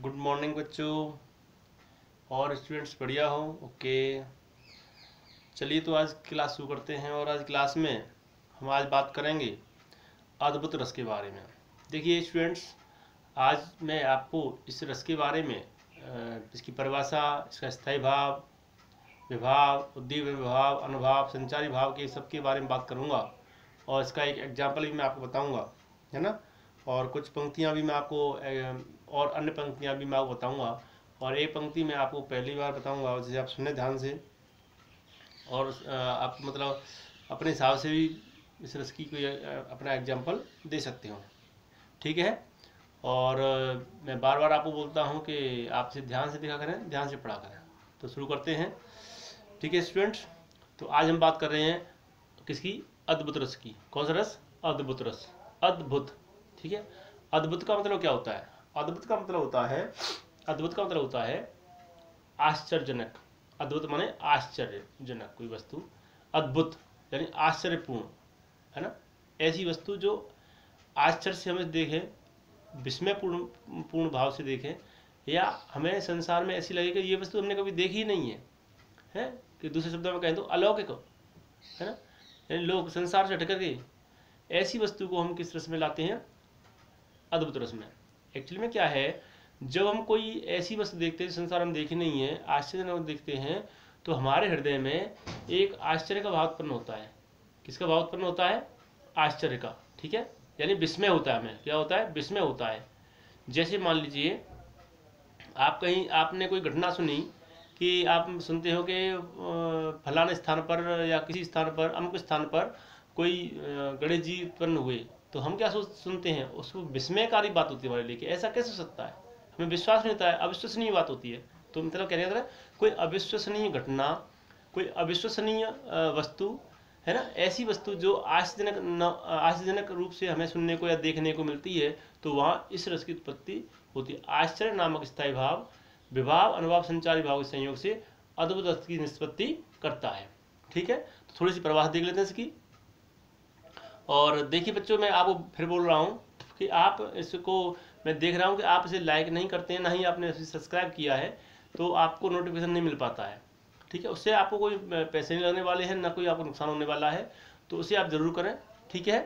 Good morning बच्चों और students, बढ़िया हो? ओके, चलिए तो आज क्लास शुरू करते हैं। और आज क्लास में हम आज बात करेंगे अद्भुत रस के बारे में। देखिए स्टूडेंट्स, आज मैं आपको इस रस के बारे में इसकी परिभाषा, इसका स्थायी भाव, विभाव, उद्दीपक विभाव, अनुभाव, संचारी भाव के सब के बारे में बात करूंगा। और इसका एक एग्जाम्पल भी मैं आपको बताऊंगा, है ना। और कुछ पंक्तियां भी मैं आपको और अन्य पंक्तियां भी मैं आपको बताऊंगा। और एक पंक्ति मैं आपको पहली बार बताऊंगा, जिसे आप सुने ध्यान से और आप मतलब अपने हिसाब से भी इस रस की कोई अपना एग्जाम्पल दे सकते हो, ठीक है। और मैं बार बार आपको बोलता हूँ कि आपसे ध्यान से देखा करें, ध्यान से पढ़ा करें। तो शुरू करते हैं, ठीक है स्टूडेंट्स। तो आज हम बात कर रहे हैं किसकी? अद्भुत रस की। कौन सा रस? अद्भुत रस। अद्भुत, ठीक है। अद्भुत का मतलब क्या होता है? अद्भुत का मतलब होता है आश्चर्यजनक। अद्भुत माने आश्चर्यजनक कोई वस्तु, अद्भुत यानी आश्चर्यपूर्ण, है ना। ऐसी वस्तु जो आश्चर्य से हमें देखे, विस्मयपूर्ण भाव से देखें, या हमें संसार में ऐसी लगे कि ये वस्तु हमने कभी देखी ही नहीं है कि दूसरे शब्दों में कहें तो अलौकिक, है ना। यानी लोग संसार से हटकर के ऐसी वस्तु को हम किस रस में लाते हैं? अद्भुत रस में। एक्चुअली में क्या है, जब हम कोई ऐसी वस्तु देखते हैं संसार हम देखे नहीं है, आश्चर्यजनक देखते हैं, तो हमारे हृदय में एक आश्चर्य का भाव उत्पन्न होता है। किसका भाव उत्पन्न होता है? आश्चर्य का, ठीक है। यानी विस्मय होता है। हमें क्या होता है? विस्मय होता है। जैसे मान लीजिए आप कहीं, आपने कोई घटना सुनी कि आप सुनते हो कि फलाने स्थान पर या किसी स्थान पर, अमुक स्थान पर कोई गणेश जी उत्पन्न हुए, तो हम क्या सुनते हैं? उसको विस्मयकारी बात होती है हमारे लिए कि ऐसा कैसे हो सकता है, हमें विश्वास नहीं होता है, अविश्वसनीय बात होती है। तो मतलब कहने का कोई अविश्वसनीय घटना, कोई अविश्वसनीय वस्तु, है ना। ऐसी वस्तु जो आश्चर्यजनक रूप से हमें सुनने को या देखने को मिलती है, तो वहाँ इस रस की उत्पत्ति होती है। आश्चर्य नामक स्थायी भाव विभाव, अनुभाव, संचारी भाव के संयोग से अद्भुत रस की निष्पत्ति करता है, ठीक है। तो थोड़ी सी प्रवाह देख लेते हैं इसकी। और देखिए बच्चों, मैं आपको फिर बोल रहा हूँ कि आप इसको, मैं देख रहा हूँ कि आप इसे लाइक नहीं करते हैं, ना ही आपने इसे सब्सक्राइब किया है, तो आपको नोटिफिकेशन नहीं मिल पाता है, ठीक है। उससे आपको कोई पैसे नहीं लगने वाले हैं, ना कोई आपको नुकसान होने वाला है, तो उसे आप ज़रूर करें, ठीक है।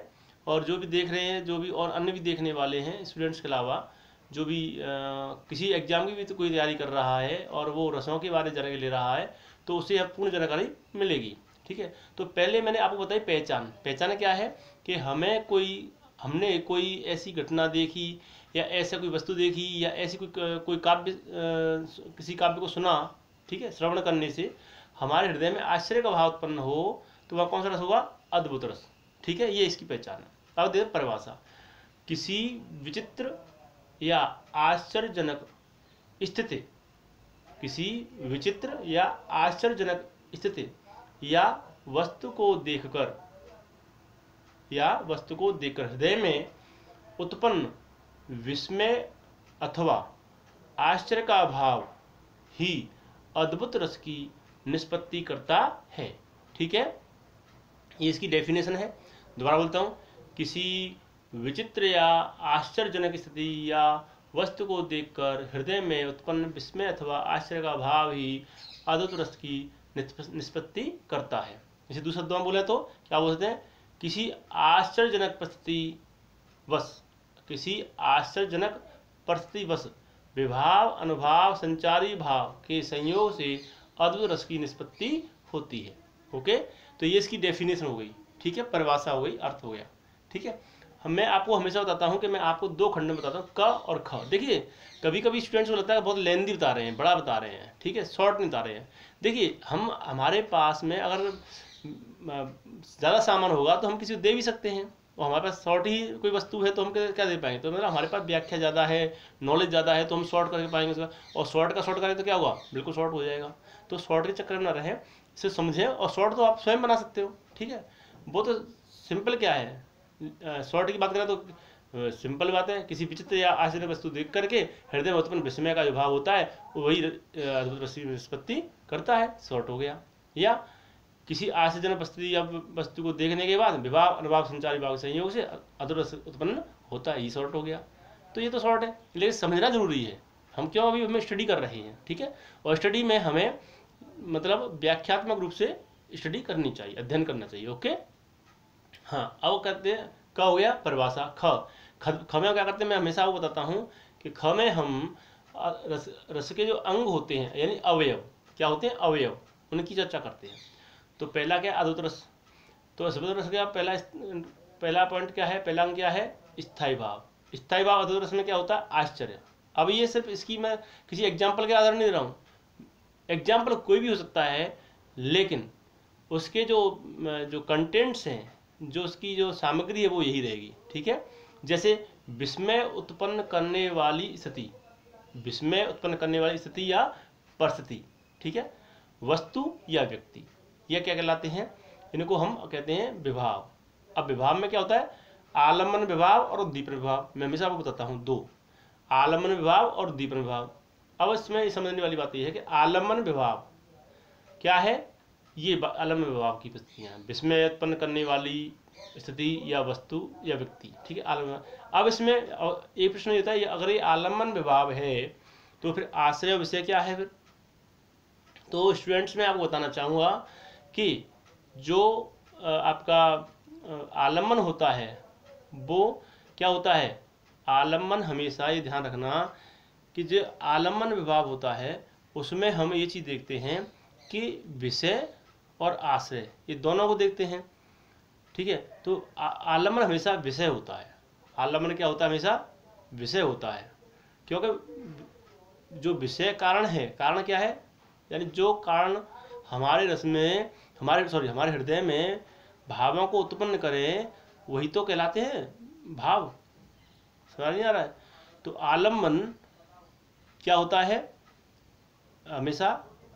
और जो भी देख रहे हैं, जो भी और अन्य भी देखने वाले हैं स्टूडेंट्स के अलावा, जो भी किसी एग्जाम की भी तो कोई तैयारी कर रहा है और वो रसों के बारे में जानकारी ले रहा है, तो उसे अब पूर्ण जानकारी मिलेगी, ठीक है। तो पहले मैंने आपको बताई पहचान क्या है कि हमने कोई ऐसी घटना देखी, या ऐसा कोई वस्तु देखी, या ऐसी कोई काव्य, किसी काव्य को सुना, ठीक है। श्रवण करने से हमारे हृदय में आश्चर्य का भाव उत्पन्न हो, तो वह कौन सा रस होगा? अद्भुत रस, ठीक है। ये इसकी पहचान है। अब देखो परिभाषा। किसी विचित्र या आश्चर्यजनक स्थिति, किसी विचित्र या आश्चर्यजनक स्थिति या वस्तु को देखकर हृदय में उत्पन्न विस्मय अथवा आश्चर्य का भाव ही अद्भुत रस की निष्पत्ति करता है, ठीक है। ये इसकी डेफिनेशन है। दोबारा बोलता हूँ, किसी विचित्र या आश्चर्यजनक स्थिति या वस्तु को देखकर हृदय में उत्पन्न विस्मय अथवा आश्चर्य का भाव ही अद्भुत रस की निष्पत्ति करता है। इसे दूसरे शब्दों में बोले तो क्या बोलते हैं? किसी आश्चर्यजनक परिस्थिति वश विभाव, अनुभाव, संचारी भाव के संयोग से अद्भुत रस की निष्पत्ति होती है। ओके, तो ये इसकी डेफिनेशन हो गई, ठीक है, परिभाषा हो गई, अर्थ हो गया, ठीक है। मैं आपको हमेशा बताता हूँ कि मैं आपको दो खंड में बताता हूँ, क और ख। देखिए कभी कभी स्टूडेंट्स को लगता है बहुत लेंदी बता रहे हैं, बड़ा बता रहे हैं, ठीक है, शॉर्ट नहीं बता रहे हैं। देखिए हमारे पास में अगर ज़्यादा सामान होगा तो हम किसी को दे भी सकते हैं, और हमारे पास शॉर्ट ही कोई वस्तु है तो हम क्या दे पाएंगे? तो मतलब हमारे पास व्याख्या ज़्यादा है, नॉलेज ज़्यादा है, तो हम शॉर्ट करके पाएंगे उसका। और शॉर्ट करें तो क्या होगा? बिल्कुल शॉर्ट हो जाएगा। तो शॉर्ट के चक्कर में ना रहें, इसे समझें। और शॉर्ट तो आप स्वयं बना सकते हो, ठीक है। वो तो सिंपल क्या है, शॉर्ट की बात करें तो सिंपल बात है, किसी विचित्र या आश्चर्य वस्तु देख करके हृदय में उत्पन्न विस्मय का जो भाव होता है वही अद्भुत रस की निष्पत्ति करता है, शॉर्ट हो गया। या किसी आश्चर्यजनक परिस्थिति या वस्तु को देखने के बाद विभाव, अनुभाव, संचार विभाग संयोग से अद्भुत रस उत्पन्न होता है, ये शॉर्ट हो गया। तो ये तो शॉर्ट है, लेकिन समझना जरूरी है, हम क्यों, अभी हमें स्टडी कर रहे हैं, ठीक है। और स्टडी में हमें मतलब व्याख्यात्मक रूप से स्टडी करनी चाहिए, अध्ययन करना चाहिए, ओके। हाँ, अब कहते हैं क हो गया परिभाषा। ख में क्या करते हैं, मैं हमेशा वो बताता हूँ कि ख में हम रस के जो अंग होते हैं यानी अवयव, क्या होते हैं, अवयव, उनकी चर्चा करते हैं। तो पहला क्या, अद्भुत रस। तो अद्भुत रस का पहला पॉइंट क्या है, पहला अंग क्या है, स्थायी भाव। स्थायी भाव अद्भुत रस में क्या होता है, आश्चर्य। अब ये सिर्फ इसकी मैं किसी एग्जाम्पल के आधार नहीं दे रहा हूँ, एग्जाम्पल कोई भी हो सकता है, लेकिन उसके जो कंटेंट्स हैं, जो उसकी जो सामग्री है वो यही रहेगी, ठीक है। जैसे विस्मय उत्पन्न करने वाली स्थिति, विस्मय उत्पन्न करने वाली स्थिति या परिस्थिति, ठीक है, वस्तु या व्यक्ति, यह क्या कहलाते हैं, इनको हम कहते हैं विभाव। अब विभाव में क्या होता है, आलम्बन विभाव और उद्दीपन विभाव। मैं हमेशा आपको बताता हूँ दो, आलम्बन विभाव और उद्दीपन विभाव। अब इसमें समझने वाली बात यह है कि आलम्बन विभाव क्या है, ये आलम्बन विभाव की स्थितियाँ, विस्मय उत्पन्न करने वाली स्थिति या वस्तु या व्यक्ति, ठीक है, आलम्बन। अब इसमें एक प्रश्न होता है, अगर ये आलम्बन विभाव है तो फिर आश्रय विषय क्या है फिर। तो स्टूडेंट्स में आपको बताना चाहूँगा कि जो आपका आलम्बन होता है वो क्या होता है, आलम्बन हमेशा ये ध्यान रखना कि जो आलम्बन विभाव होता है उसमें हम ये चीज़ देखते हैं कि विषय और आश्रय ये दोनों को देखते हैं, ठीक है। तो आलम्बन हमेशा विषय होता है, आलम्बन क्या होता है, हमेशा विषय होता है, क्योंकि जो विषय कारण है, कारण क्या है, यानी जो कारण हमारे रस में, हमारे हृदय में भावों को उत्पन्न करें, वही तो कहलाते हैं भाव। समझ नहीं आ रहा है। तो आलम्बन क्या होता है, हमेशा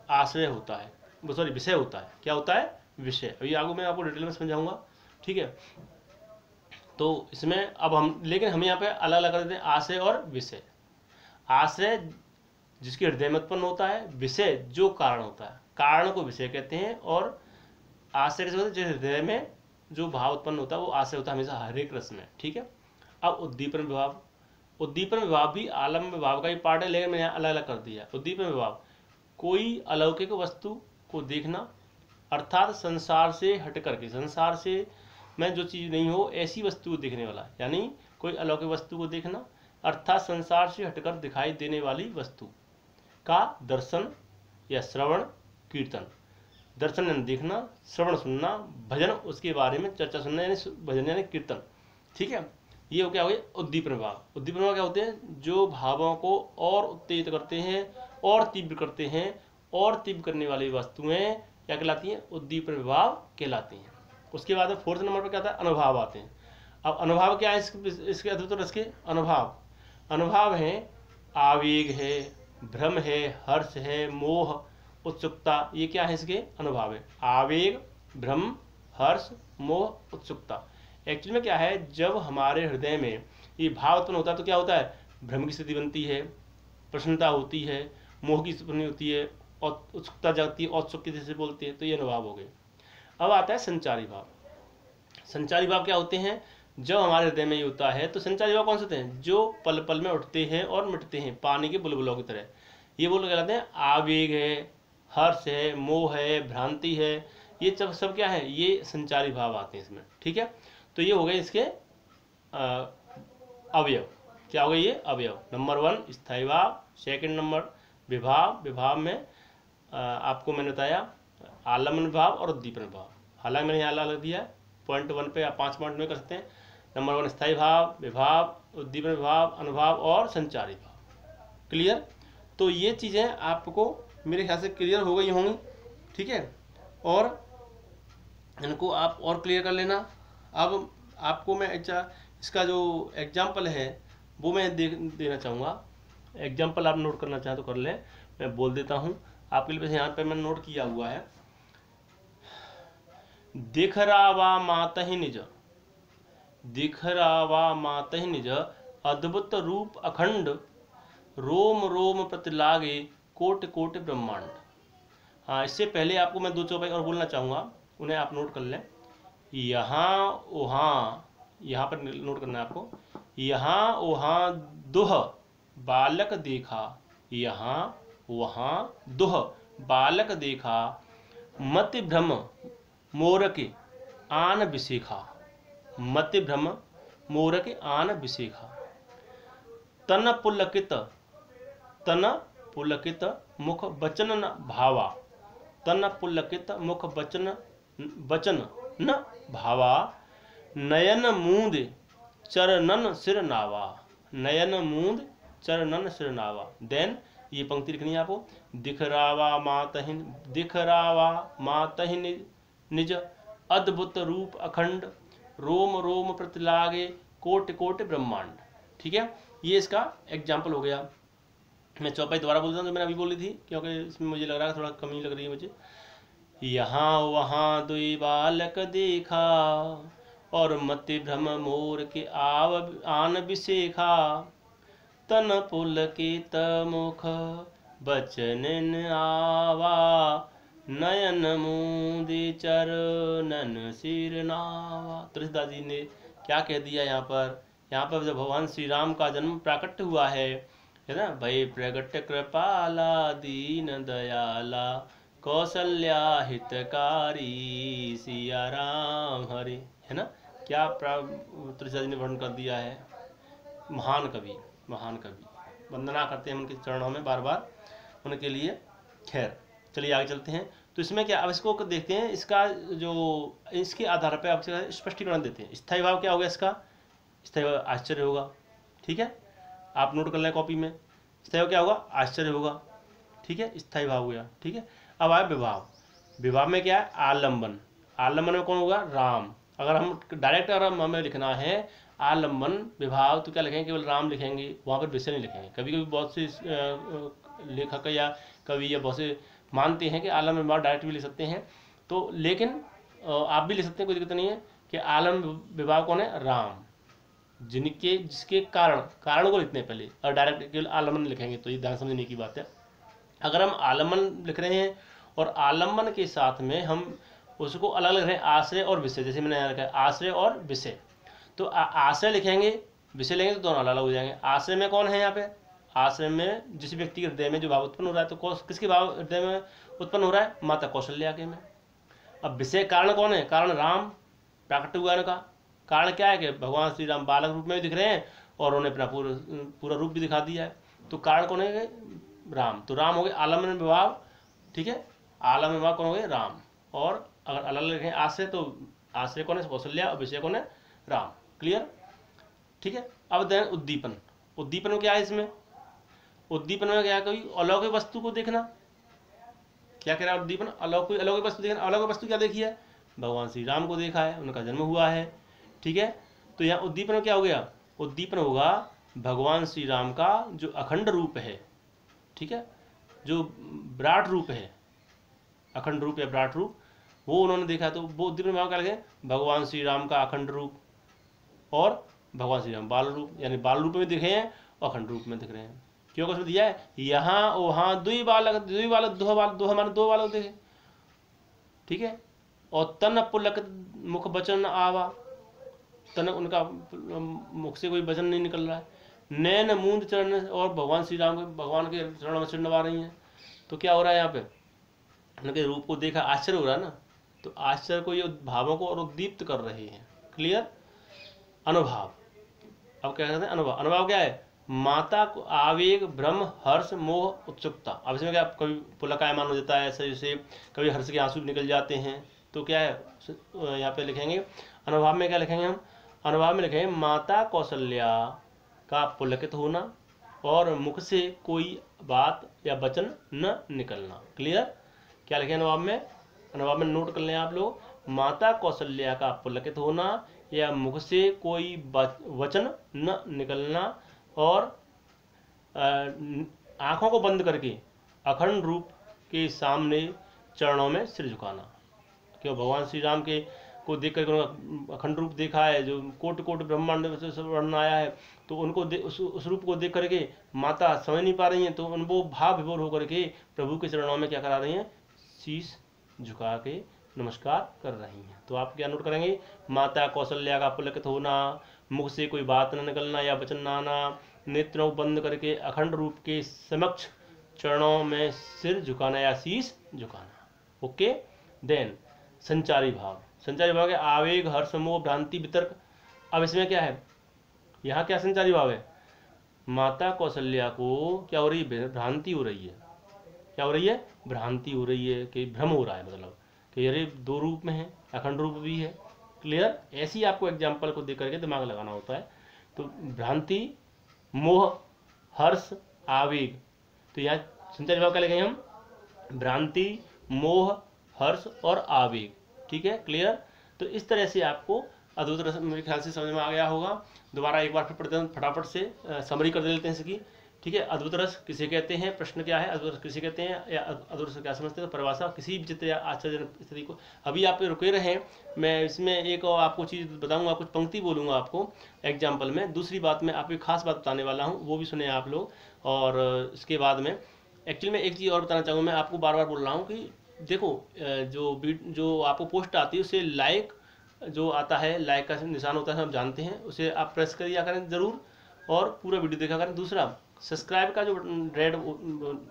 आश्रय होता है, विषय होता है। क्या होता है, विषय। अभी आगे मैं आपको डिटेल में समझाऊंगा, ठीक है। तो इसमें अब लेकिन हम यहाँ पे अलग अलग कर देते हैं, आश्रय और विषय। आश्रय जिसके हृदय में उत्पन्न होता है, विषय जो कारण होता है, कारण को विषय कहते हैं, और आश्रय कैसे होता है, जिस हृदय में जो भाव उत्पन्न होता है वो आश्रय होता है हमेशा हर एक रस में, ठीक है। अब उद्दीपन विभाव, उद्दीपन विभाव भी आलम्बन विभाव का ही पार्ट है, लेकिन मैंने यहाँ अलग अलग कर दिया। उद्दीपन विभाव कोई अलौकिक वस्तु को देखना, अर्थात संसार से हट करके, संसार से में जो चीज़ नहीं हो ऐसी वस्तु को देखने वाला, यानी कोई अलौकिक वस्तु को देखना, अर्थात संसार से हटकर दिखाई देने वाली वस्तु का दर्शन या श्रवण कीर्तन। दर्शन यानी देखना, श्रवण सुनना, भजन उसके बारे में चर्चा सुनना यानी भजन यानी कीर्तन, ठीक है। ये हो क्या हो गया, उद्दीपन भाव। उद्दीपन भाव क्या होते हैं, जो भावों को और उत्तेजित करते हैं और तीव्र करते हैं, और तीव्र करने वाली वस्तुएं क्या कहलाती हैं, उद्दीपन विभाव कहलाती हैं। उसके बाद फोर्थ नंबर पर क्या आता है, अनुभव आते हैं। अब अनुभव क्या है, इसके अद्भुत रस के अनुभव, अनुभव है आवेग है, भ्रम है, हर्ष है, मोह, उत्सुकता, ये क्या है, इसके अनुभव है। आवेग, भ्रम, हर्ष, मोह, उत्सुकता। एक्चुअली में क्या है, जब हमारे हृदय में ये भाव उत्पन्न होता है तो क्या होता है, भ्रम की स्थिति बनती है, प्रसन्नता होती है, मोह की स्थिति होती है, और उत्सुकता जागती है, औत्सुक्य जैसे बोलते हैं, तो ये अनुभव हो गए। अब आता है संचारी भाव। संचारी भाव क्या होते हैं, जब हमारे हृदय में ये होता है तो संचारी भाव कौन से होते हैं, जो पल पल में उठते हैं और मिटते हैं, पानी के बुलबुलों की तरह। ये बोल कहलाते हैं आवेग है, हर्ष है, मोह है, भ्रांति है, ये सब क्या है, ये संचारी भाव आते हैं इसमें, ठीक है। तो ये हो गए इसके अवयव। क्या हो गए ये अवयव। नंबर 1 स्थायी भाव, सेकंड नंबर विभाव। विभाव में आपको मैंने बताया आलम्बन भाव और उद्दीपन भाव। हालांकि मैंने यहाँ अलग दिया है, पॉइंट 1 पे आप 5 पॉइंट में कर सकते हैं। नंबर 1 स्थायी भाव, विभाव, उद्दीपन भाव, अनुभाव और संचारी भाव। क्लियर। तो ये चीज़ें आपको मेरे ख्याल से क्लियर हो गई होंगी, ठीक है। और इनको आप और क्लियर कर लेना। अब आपको मैं इसका जो एग्जाम्पल है वो मैं देना चाहूँगा। एग्जाम्पल आप नोट करना चाहें तो कर लें, मैं बोल देता हूँ आपके लिए। यहाँ पे मैंने नोट किया हुआ है, दिखरावा मातहि निज, दिखरावा मातहि निज, अद्भुत रूप अखंड, रोम रोम प्रतिलागे कोटि कोटि ब्रह्मांड। हाँ, इससे पहले आपको मैं 2 चौपाई और बोलना चाहूँगा, उन्हें आप नोट कर लें। यहाँ वहाँ, यहाँ पर नोट करना है आपको, यहाँ वहाँ दुह बालक देखा, यहाँ वहाँ दुह बालक देखा, मति भ्रम मोरके आन विशेखा। मति भ्रम मोरके आन विशेखा। तन पुलकित मुख बचन न भावा। तन पुलकित मुख बचन न भावा। नयन मूंद चरणन सिर नावा। नयन मूंद चरणन सिर नावा। देन ये पंक्ति लिखनी है आपको। दिखरावा मातहिन निज अद्भुत रूप अखंड, रोम रोम प्रतिलागे कोटि कोटि ब्रह्मांड। ठीक है, ये इसका एग्जाम्पल हो गया। मैं चौपाई दोबारा बोलता हूँ जो मैंने अभी बोली थी, क्योंकि इसमें मुझे लग रहा है थोड़ा कमी लग रही है मुझे। यहाँ वहाँ दुई बालक देखा, और मति भ्रम मोर के आन विशेखा। तन पुलकित मुख बचन आवा, नयन मूंदि चरणन सिर नावा। तुलसीदास जी ने क्या कह दिया यहाँ पर? यहाँ पर जब भगवान श्री राम का जन्म प्राकट्य हुआ है ना, भय प्रगट कृपाला दीन दयाला, कौशल्या हितकारी सिया राम हरे। है ना, क्या तुलसीदास जी ने वर्णन कर दिया है। महान कवि, महान कवि। वंदना करते हैं उनके चरणों में बार बार उनके लिए। खैर चलिए आगे चलते हैं। तो इसमें क्या, अब इसको देखते हैं, इसका जो इसके आधार पर आप स्पष्टीकरण देते हैं। स्थायी भाव क्या होगा इसका? स्थायी भाव आश्चर्य होगा। ठीक है, आप नोट कर लें कॉपी में। स्थायी भाव क्या होगा? आश्चर्य होगा। ठीक है, स्थायी भाव हो गया। ठीक है, अब आए विभाव। विभाव में क्या है? आलम्बन। आलम्बन में कौन होगा? राम। अगर हम डायरेक्ट अगर हमें लिखना है आलम्बन विभाव तो क्या लिखेंगे? केवल राम लिखेंगे, वहाँ पर विषय नहीं लिखेंगे। कभी कभी बहुत से लेखक या कवि या बहुत से मानते हैं कि आलम्बन विभाव डायरेक्ट भी लिख सकते हैं, तो लेकिन आप भी लिख सकते हैं, कोई दिक्कत नहीं है। कि आलम्बन विभाव कौन है? राम। जिसके कारण को लिखते हैं पहले, और डायरेक्ट केवल आलम्बन लिखेंगे तो ये ध्यान समझने की बात है। अगर हम आलम्बन लिख रहे हैं और आलम्बन के साथ में हम उसको अलग अलग लिख रहे हैं, आश्रय और विषय, जैसे मैंने यहाँ लिखा है आश्रय और विषय, तो आश्रय लिखेंगे, विषय लेंगे तो दोनों अलग अलग हो जाएंगे। आश्रय में कौन है यहाँ पे? आश्रय में जिस व्यक्ति के हृदय में जो भाव उत्पन्न हो रहा है, तो किसके भाव हृदय में उत्पन्न हो रहा है? माता कौशल्या के में। अब विषय कारण कौन है? कारण राम, प्राकट्य हुआ इनका। कारण क्या है? कि भगवान श्री राम बालक रूप में भी दिख रहे हैं और उन्होंने अपना पूरा रूप भी दिखा दिया है। तो कारण कौन है? राम। तो राम हो गए आलम्बन विभाव। ठीक है, आलम्बन विभाव कौन हो गए? राम। और अगर अलग अलग लिखें आश्रय, तो आश्रय कौन है? कौशल्या, और विषय कौन है? राम। क्लियर? ठीक है, अब दें उद्दीपन। उद्दीपन में क्या है? इसमें उद्दीपन में क्या है? कोई अलौकिक वस्तु को देखना। क्या कह रहा है उद्दीपन? अलौकिक वस्तु देखना। अलौकिक वस्तु क्या देखी है? भगवान श्री राम को देखा है, उनका जन्म हुआ है। ठीक है, तो यहाँ उद्दीपन में क्या हो गया? उद्दीपन होगा भगवान श्री राम का जो अखंड रूप है। ठीक है, जो विराट रूप है, अखंड रूप या विराट रूप, वो उन्होंने देखा। तो वो उद्दीपन में क्या लगे? भगवान श्री राम का अखंड रूप और भगवान श्री राम बाल रूप, यानी बाल रूप में दिखे हैं और अखंड रूप में दिख रहे हैं। क्योंकि उसमें दिया है यहाँ वहाँ दुई बालक दो हमारे दो बालक देखे। ठीक है, और तन पुलक मुख बचन आवा। तन उनका मुख से कोई वचन नहीं निकल रहा है। नैन मूंद चरण, और भगवान श्री राम के भगवान के चरणों में सिर नवा रही हैं। तो क्या हो रहा है यहाँ पे? उनके रूप को देखा आश्चर्य हो रहा है ना, तो आश्चर्य को ये भावों को और उद्दीप्त कर रहे हैं। क्लियर? अनुभाव। अब क्या कहते हैं? अनुभाव। अनुभाव क्या है? माता को आवेग, भ्रम, हर्ष, मोह, उत्सुकता। अब इसमें क्या, कभी पुलकायमान हो जाता है ऐसे, जैसे कभी हर्ष के आंसू निकल जाते हैं। तो क्या है यहाँ पे लिखेंगे? अनुभाव में क्या लिखेंगे हम? अनुभाव में लिखेंगे माता कौशल्या का पुलकित होना और मुख से कोई बात या वचन न निकलना। क्लियर? क्या लिखे अनुभाव में? अनुभाव में नोट कर लें आप लोग। माता कौशल्या का पुलकित होना या मुख से कोई वचन न निकलना, और आंखों को बंद करके अखंड रूप के सामने चरणों में सिर झुकाना। क्यों? भगवान श्री राम के को देख करके उनका अखंड रूप देखा है, जो कोटि कोटि ब्रह्मांड में से वर्णन आया है, तो उनको उस रूप को देख करके माता समझ नहीं पा रही हैं, तो वो भाव विभोर होकर के प्रभु के चरणों में क्या करा रही हैं? शीश झुका के नमस्कार कर रही हैं। तो आप क्या नोट करेंगे? माता कौशल्या का पुलकित होना, मुख से कोई बात न निकलना या वचन न आना, नेत्रों बंद करके अखंड रूप के समक्ष चरणों में सिर झुकाना या शीश झुकाना। ओके। देन संचारी भाव, संचारी भाव है आवेग, हर्ष, मोह, भ्रांति, वितर्क। अब इसमें क्या है, यहाँ क्या संचारी भाव है, माता कौशल्या को क्या हो रही है, भ्रांति हो रही है। क्या हो रही है, भ्रांति हो रही है कि भ्रम हो रहा है, मतलब कि अरे दो रूप में है, अखंड रूप भी है। क्लियर। ऐसी आपको एग्जाम्पल को देख करके दिमाग लगाना होता है। तो भ्रांति, मोह, हर्ष, आवेग, तो यहाँ संचारी भाव क्या लेंगे हम, भ्रांति, मोह, हर्ष और आवेग। ठीक है, क्लियर। तो इस तरह से आपको अद्भुत रस मेरे ख्याल से समझ में आ गया होगा। दोबारा एक बार फिर पढ़ते हैं, फटाफट से समरी कर लेते हैं इसकी। ठीक है, अद्भुत रस किसे कहते हैं, प्रश्न क्या है, अद्भुत रस किसे कहते हैं, या अद्भुत रस क्या समझते हैं। तो परिभाषा, किसी विचित्र या आश्चर्यजनक स्थिति को, अभी आप रुके रहे, मैं इसमें एक और आपको चीज़ बताऊंगा, कुछ पंक्ति बोलूंगा आपको एग्जाम्पल में। दूसरी बात मैं आपको खास बात बताने वाला हूँ, वो भी सुने आप लोग। और इसके बाद में एक्चुअली मैं एक चीज़ और बताना चाहूँगा, मैं आपको बार बार बोल रहा हूँ कि देखो जो आपको पोस्ट आती है उसे लाइक जो आता है, लाइक का निशान होता है, हम जानते हैं, उसे आप प्रेस करिए करें ज़रूर, और पूरा वीडियो देखा करें। दूसरा, सब्सक्राइब का जो रेड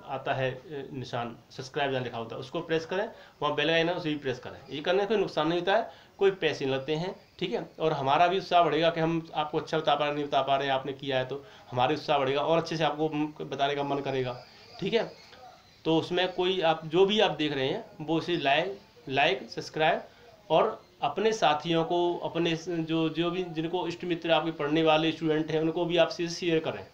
आता है निशान, सब्सक्राइब जहाँ लिखा होता है, उसको प्रेस करें, वहाँ बेल आइकन है उसे भी प्रेस करें। ये करने से कोई नुकसान नहीं होता है, कोई पैसे नहीं लगते हैं। ठीक है, और हमारा भी उत्साह बढ़ेगा कि हम आपको अच्छा बता पा रहे, नहीं बता पा रहे, आपने किया है तो हमारा उत्साह बढ़ेगा और अच्छे से आपको बताने का मन करेगा। ठीक है, तो उसमें कोई आप जो भी आप देख रहे हैं वो उसे लाइक सब्सक्राइब, और अपने साथियों को, अपने जो भी जिनको इष्ट मित्र आपके पढ़ने वाले स्टूडेंट हैं उनको भी आप शेयर करें,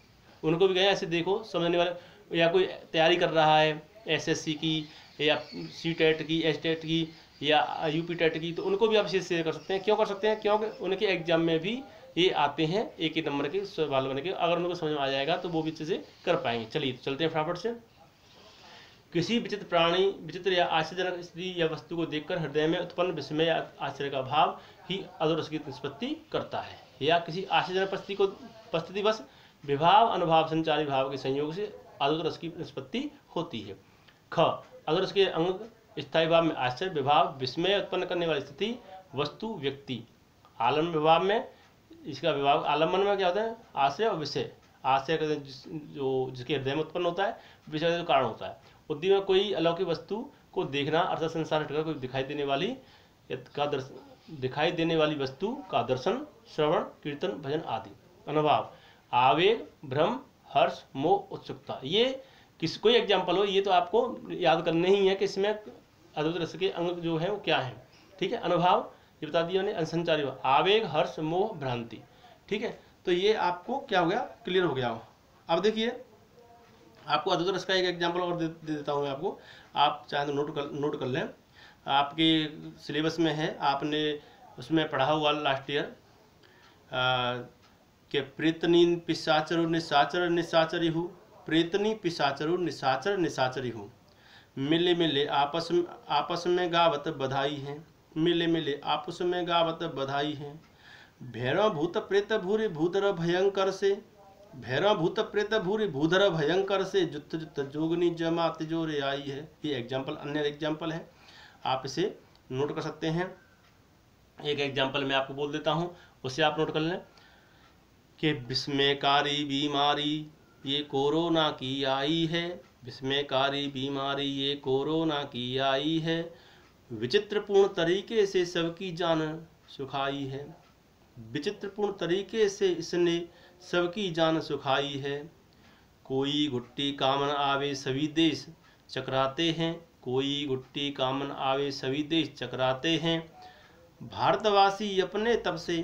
उनको भी कहें ऐसे देखो समझने वाले, या कोई तैयारी कर रहा है एसएससी की या सीटेट की, एसटेट की या यूपी टेट की, तो उनको भी आप शेयर कर सकते हैं। क्यों कर सकते हैं, क्योंकि उनके एग्जाम में भी ये आते हैं एक ही नंबर के सवाल बने के, अगर उनको समझ में आ जाएगा तो वो भी अच्छे से कर पाएंगे। चलिए चलते हैं फटाफट से। किसी विचित्र प्राणी, विचित्र या आश्चर्यजनक स्थिति या वस्तु को देखकर हृदय में उत्पन्न विस्मय या आश्चर्य का भाव ही अद्भुत रस की निष्पत्ति करता है, या किसी आश्चर्यजनक परिस्थिति बस विभाव अनुभाव संचारी भाव के संयोग से अद्भुत रस की निष्पत्ति होती है। ख, अद्भुत रस के अंग स्थायी भाव में आश्चर्य, विभाव, विस्मय उत्पन्न करने वाली स्थिति, वस्तु, व्यक्ति। आलम्बन विभाव में इसका विभाव, आलम्बन में क्या होता है, आश्रय और विषय। आश्रय जो जिसके हृदय में उत्पन्न होता है, विषय जो कारण होता है। बुद्धि में कोई अलौकिक वस्तु को देखना, अर्थात संसार हटकर कोई दिखाई देने वाली वस्तु का दर्शन, श्रवण, कीर्तन, भजन आदि। अनुभव, आवेग, भ्रम, हर्ष, मोह, उत्सुकता। ये कोई एग्जाम्पल हो, ये तो आपको याद करने ही है कि इसमें अद्भुत रस के अंग जो है वो क्या है। ठीक है, अनुभव ये बता दिया मैंने, संचारी भाव, आवेग, हर्ष, मोह, भ्रांति। ठीक है, तो ये आपको क्या हो गया, क्लियर हो गया हो। अब देखिए आपको अद्भुत रस का एक एग्जाम्पल और दे देता हूँ मैं आपको, आप चाहे तो नोट कर लें, आपके सिलेबस में है, आपने उसमें पढ़ा हुआ लास्ट ईयर कि प्रेतनी पिशाचरु निशाचर निशाचरी हूँ, प्रेतनी पिशाचरु निशाचर निशाचरी हूँ, मिले मिले आपस में गावत बधाई है, मिले मिले आपस में गावत बधाई है। भैरव भूत प्रेत भूरि भूधर भयंकर से, भैरव भूत प्रेत भूरि भूधर भयंकर से, जुत जुत जोगनी जमा तिजोरे आई है। ये एग्जाम्पल, अन्य एग्जाम्पल है, आप इसे नोट कर सकते हैं। एक एग्जाम्पल मैं आपको बोल देता हूँ, उसे आप नोट कर लें कि विस्मयकारी बीमारी ये कोरोना की आई है, विस्मयकारी बीमारी ये कोरोना की आई है, विचित्रपूर्ण तरीके से सबकी जान सुखाई है, विचित्रपूर्ण तरीके से इसने सबकी जान सुखाई है। कोई गुट्टी कामन आवे सभी देश चकराते हैं, कोई गुट्टी कामन आवे सभी देश चकराते हैं। भारतवासी अपने तब से,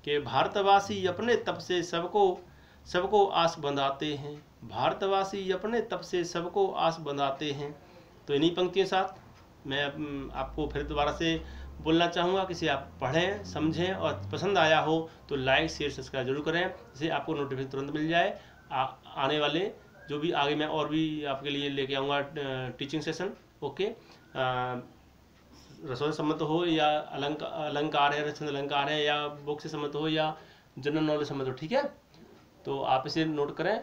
के भारतवासी अपने तब से सबको आस बंधाते हैं, भारतवासी अपने तब से सबको आस बंधाते हैं। तो इन्हीं पंक्तियों साथ मैं आपको फिर दोबारा से बोलना चाहूँगा, किसी आप पढ़ें, समझें और पसंद आया हो तो लाइक शेयर सब्सक्राइब जरूर करें, जिससे आपको नोटिफिकेशन तुरंत मिल जाए। आने वाले जो भी आगे मैं और भी आपके लिए लेके आऊँगा टीचिंग सेशन। ओके, रसोई सम्मत हो या अलंकार है, रचना अलंकार है, या बुक से सम्मत हो या जनरल नॉलेज सम्मत हो। ठीक है, तो आप इसे नोट करें।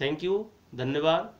थैंक यू, धन्यवाद।